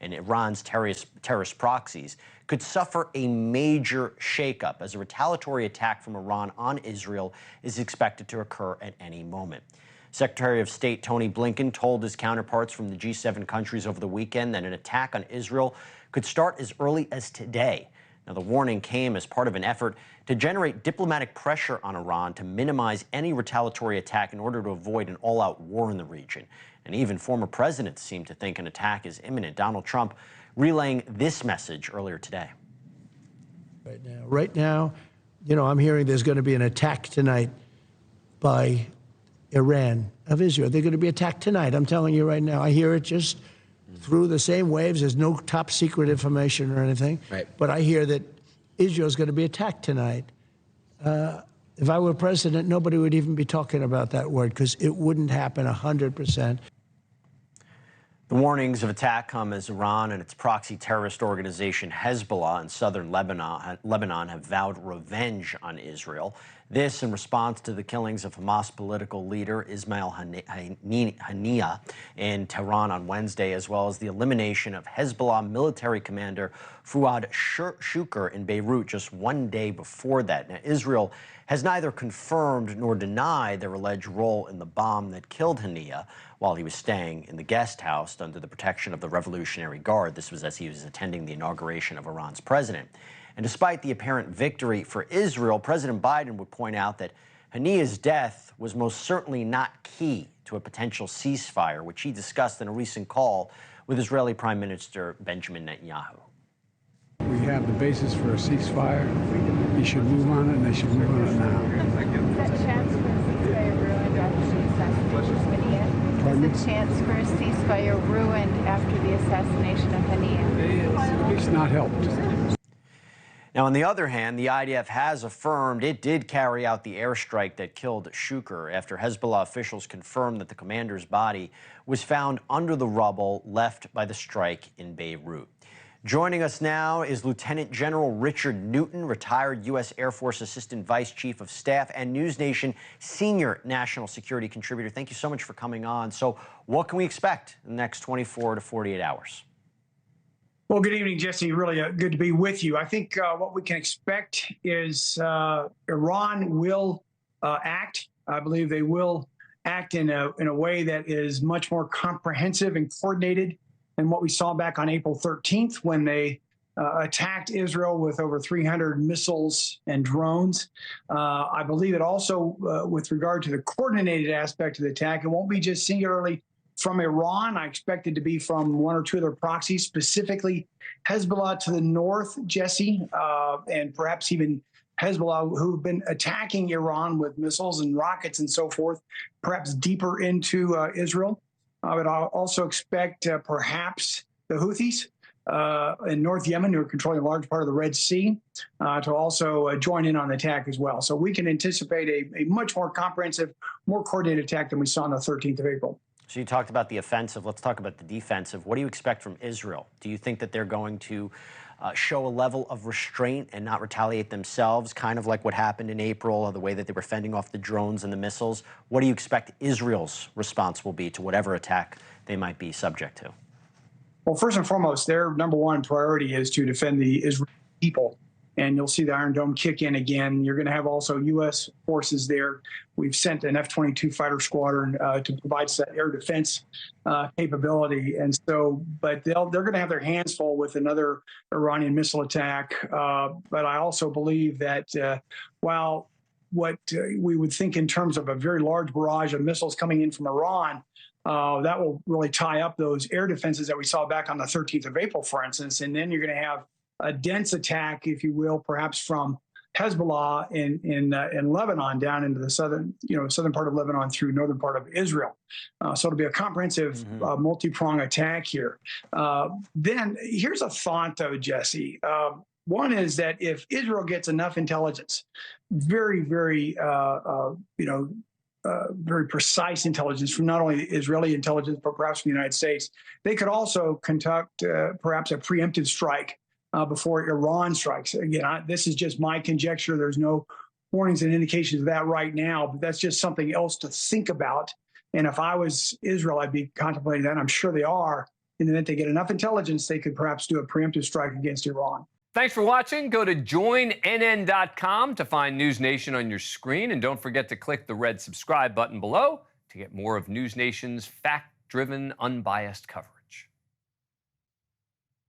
and Iran's terrorist proxies could suffer a major shakeup as a retaliatory attack from Iran on Israel is expected to occur at any moment. Secretary of State Tony Blinken told his counterparts from the G7 countries over the weekend that an attack on Israel could start as early as today. Now, the warning came as part of an effort to generate diplomatic pressure on Iran to minimize any retaliatory attack in order to avoid an all-out war in the region. And even former presidents seem to think an attack is imminent. Donald Trump relaying this message earlier today. Right now, I'm hearing there's going to be an attack tonight by Iran of Israel. They're going to be attacked tonight. I'm telling you right now. I hear it just through the same waves. There's no top secret information or anything. Right. But I hear that Israel's going to be attacked tonight. If I were president, nobody would even be talking about that word because it wouldn't happen 100%. The warnings of attack come as Iran and its proxy terrorist organization Hezbollah in southern Lebanon have vowed revenge on Israel. This in response to the killings of Hamas political leader Ismail Haniyeh in Tehran on Wednesday, as well as the elimination of Hezbollah military commander Fuad Shukr in Beirut just one day before that. Now, Israel has neither confirmed nor denied their alleged role in the bomb that killed Haniyeh while he was staying in the guest house under the protection of the Revolutionary Guard. This was as he was attending the inauguration of Iran's president. And despite the apparent victory for Israel, President Biden would point out that Haniyeh's death was most certainly not key to a potential ceasefire, which he discussed in a recent call with Israeli Prime Minister Benjamin Netanyahu. We have the basis for a ceasefire. They should move on it, and they should move on it now. Is that chance for a ceasefire ruined after the assassination of Haniyeh? Pardon? Is the chance for a ceasefire ruined after the assassination of Haniyeh? It's not helped. Now, on the other hand, the IDF has affirmed it did carry out the airstrike that killed Shukr after Hezbollah officials confirmed that the commander's body was found under the rubble left by the strike in Beirut. Joining us now is Lieutenant General Richard Newton, retired U.S. Air Force Assistant Vice Chief of Staff and NewsNation Senior National Security Contributor. Thank you so much for coming on. So what can we expect in the next 24 to 48 hours? Well, good evening, Jesse. Really good to be with you. I think what we can expect is Iran will act. I believe they will act in a way that is much more comprehensive and coordinated than what we saw back on April 13th when they attacked Israel with over 300 missiles and drones. I believe it also, with regard to the coordinated aspect of the attack, it won't be just singularly from Iran. I expect it to be from one or two other proxies, specifically Hezbollah to the north, Jesse, and perhaps even Hezbollah, who've been attacking Iran with missiles and rockets and so forth, perhaps deeper into Israel. I would also expect perhaps the Houthis in North Yemen, who are controlling a large part of the Red Sea, to also join in on the attack as well. So we can anticipate a much more comprehensive, more coordinated attack than we saw on the 13th of April. So you talked about the offensive. Let's talk about the defensive. What do you expect from Israel? Do you think that they're going to show a level of restraint and not retaliate themselves, kind of like what happened in April, or the way that they were fending off the drones and the missiles? What do you expect Israel's response will be to whatever attack they might be subject to? Well, first and foremost, their number one priority is to defend the Israeli people. And you'll see the Iron Dome kick in again. You're going to have also U.S. forces there. We've sent an F-22 fighter squadron to provide that air defense capability. And so, but they're going to have their hands full with another Iranian missile attack. But I also believe that while what we would think in terms of a very large barrage of missiles coming in from Iran, that will really tie up those air defenses that we saw back on the 13th of April, for instance. And then you're going to have a dense attack, if you will, perhaps from Hezbollah in Lebanon down into the southern part of Lebanon through northern part of Israel. So it'll be a comprehensive multi-prong attack here. Then here's a thought, though, Jesse. One is that if Israel gets enough intelligence, very, very, very precise intelligence from not only Israeli intelligence, but perhaps from the United States, they could also conduct perhaps a preemptive strike before Iran strikes. Again, this is just my conjecture. There's no warnings and indications of that right now, but that's just something else to think about. And if I was Israel, I'd be contemplating that. I'm sure they are. in the event they get enough intelligence, they could perhaps do a preemptive strike against Iran. Thanks for watching. Go to joinnn.com to find NewsNation on your screen. And don't forget to click the red subscribe button below to get more of NewsNation's fact-driven, unbiased coverage.